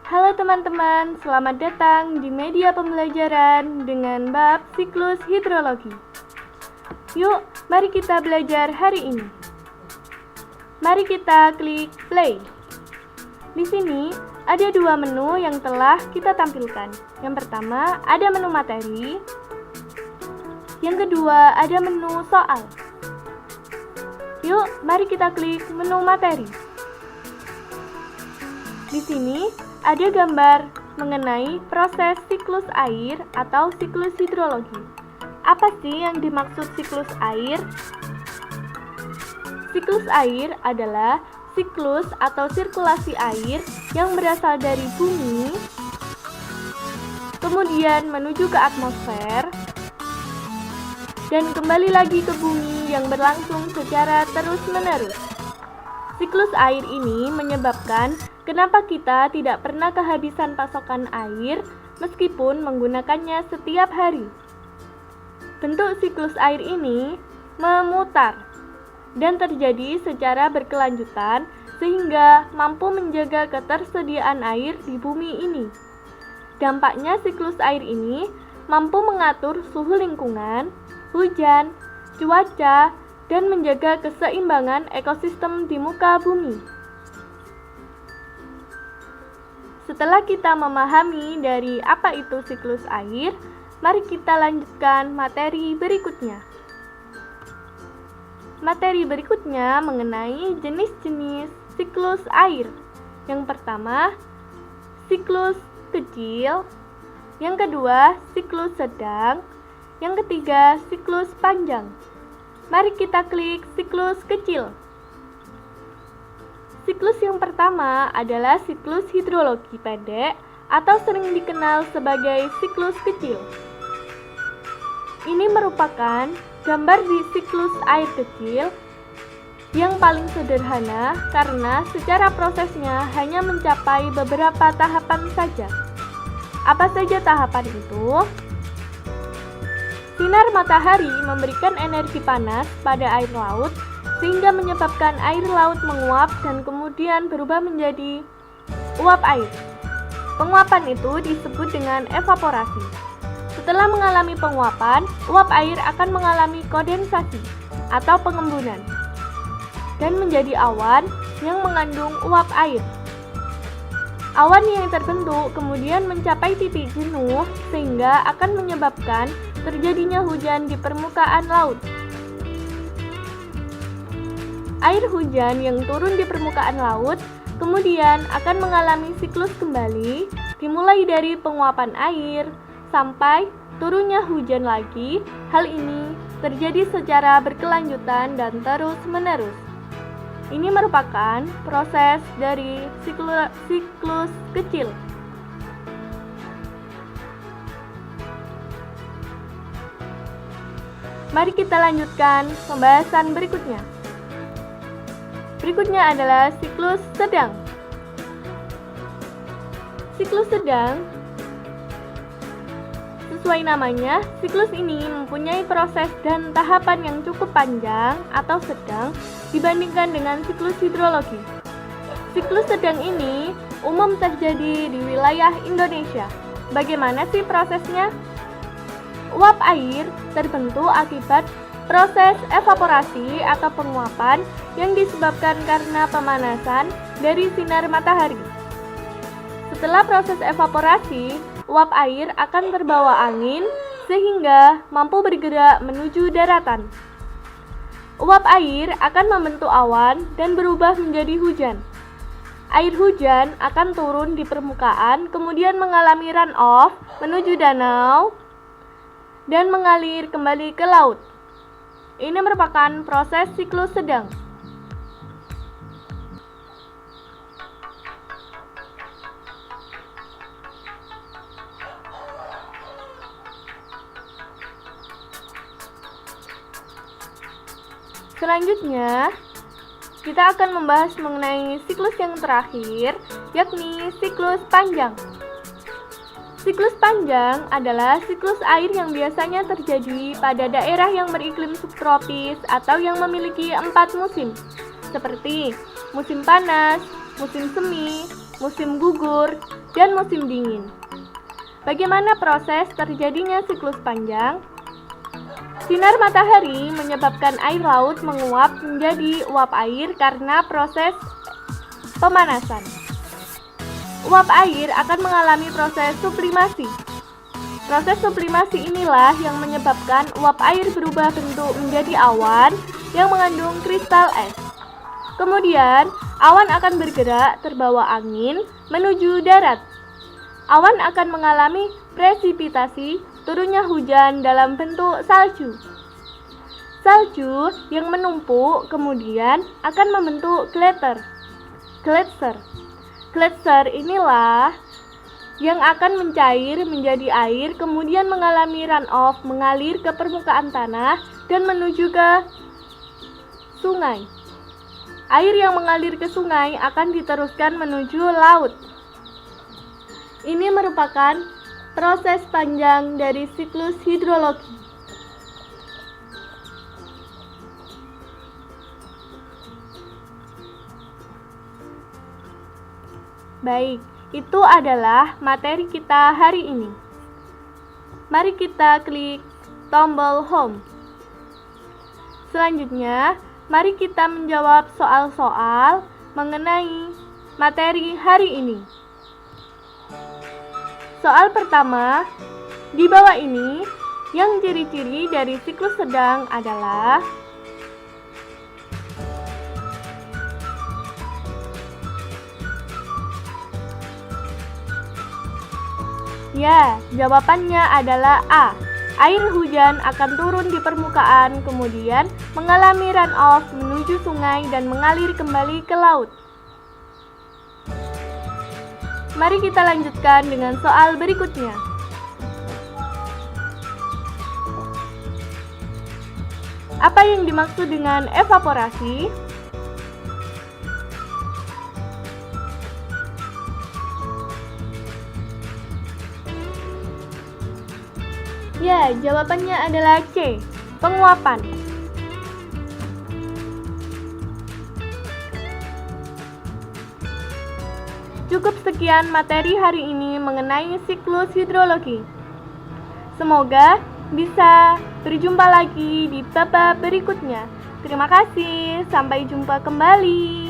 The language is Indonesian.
Halo teman-teman, selamat datang di media pembelajaran dengan bab siklus hidrologi. Yuk, mari kita belajar hari ini. Mari kita klik play. Di sini ada dua menu yang telah kita tampilkan. Yang pertama ada menu materi. Yang kedua ada menu soal. Yuk, mari kita klik menu materi. Di sini ada gambar mengenai proses siklus air atau siklus hidrologi. Apa sih yang dimaksud siklus air? Siklus air adalah siklus atau sirkulasi air yang berasal dari bumi, kemudian menuju ke atmosfer, dan kembali lagi ke bumi yang berlangsung secara terus-menerus. Siklus air ini menyebabkan kenapa kita tidak pernah kehabisan pasokan air meskipun menggunakannya setiap hari. Bentuk siklus air ini memutar dan terjadi secara berkelanjutan sehingga mampu menjaga ketersediaan air di bumi ini. Dampaknya siklus air ini mampu mengatur suhu lingkungan, hujan, cuaca, dan menjaga keseimbangan ekosistem di muka bumi. Setelah kita memahami dari apa itu siklus air, mari kita lanjutkan materi berikutnya. Materi berikutnya mengenai jenis-jenis siklus air. Yang pertama, siklus kecil. Yang kedua, siklus sedang. Yang ketiga, siklus panjang. Mari kita klik siklus kecil. Siklus yang pertama adalah siklus hidrologi pendek atau sering dikenal sebagai siklus kecil. Ini merupakan gambar di siklus air kecil yang paling sederhana karena secara prosesnya hanya mencapai beberapa tahapan saja. Apa saja tahapan itu? Sinar matahari memberikan energi panas pada air laut sehingga menyebabkan air laut menguap dan kemudian berubah menjadi uap air. Penguapan itu disebut dengan evaporasi. Setelah mengalami penguapan, uap air akan mengalami kondensasi atau pengembunan dan menjadi awan yang mengandung uap air. Awan yang terbentuk kemudian mencapai titik jenuh sehingga akan menyebabkan terjadinya hujan di permukaan laut. Air hujan yang turun di permukaan laut kemudian akan mengalami siklus kembali, dimulai dari penguapan air sampai turunnya hujan lagi. Hal ini terjadi secara berkelanjutan dan terus-menerus. Ini merupakan proses dari siklus kecil. Mari kita lanjutkan pembahasan berikutnya. Berikutnya adalah siklus sedang. Siklus sedang, sesuai namanya, siklus ini mempunyai proses dan tahapan yang cukup panjang atau sedang dibandingkan dengan siklus hidrologi. Siklus sedang ini umum terjadi di wilayah Indonesia. Bagaimana sih prosesnya? Uap air terbentuk akibat proses evaporasi atau penguapan yang disebabkan karena pemanasan dari sinar matahari. Setelah proses evaporasi, uap air akan terbawa angin sehingga mampu bergerak menuju daratan. Uap air akan membentuk awan dan berubah menjadi hujan. Air hujan akan turun di permukaan, kemudian mengalami run-off menuju danau dan mengalir kembali ke laut. Ini merupakan proses siklus sedang. Selanjutnya, kita akan membahas mengenai siklus yang terakhir, yakni siklus panjang. Siklus panjang adalah siklus air yang biasanya terjadi pada daerah yang beriklim subtropis atau yang memiliki 4 musim, seperti musim panas, musim semi, musim gugur, dan musim dingin. Bagaimana proses terjadinya siklus panjang? Sinar matahari menyebabkan air laut menguap menjadi uap air karena proses pemanasan. Uap air akan mengalami proses sublimasi. Proses sublimasi inilah yang menyebabkan uap air berubah bentuk menjadi awan yang mengandung kristal es. Kemudian, awan akan bergerak terbawa angin menuju darat. Awan akan mengalami presipitasi, turunnya hujan dalam bentuk salju. Salju yang menumpuk kemudian akan membentuk gletser. Gletser inilah yang akan mencair menjadi air, kemudian mengalami runoff, mengalir ke permukaan tanah dan menuju ke sungai. Air yang mengalir ke sungai akan diteruskan menuju laut. Ini merupakan proses panjang dari siklus hidrologi. Baik, itu adalah materi kita hari ini. Mari kita klik tombol home. Selanjutnya, mari kita menjawab soal-soal mengenai materi hari ini. Soal pertama, di bawah ini, yang ciri-ciri dari siklus sedang adalah ya, jawabannya adalah A. Air hujan akan turun di permukaan, kemudian mengalami runoff menuju sungai dan mengalir kembali ke laut. Mari kita lanjutkan dengan soal berikutnya. Apa yang dimaksud dengan evaporasi? Ya, jawabannya adalah C. Penguapan. Cukup sekian materi hari ini mengenai siklus hidrologi. Semoga bisa berjumpa lagi di bab berikutnya. Terima kasih, sampai jumpa kembali.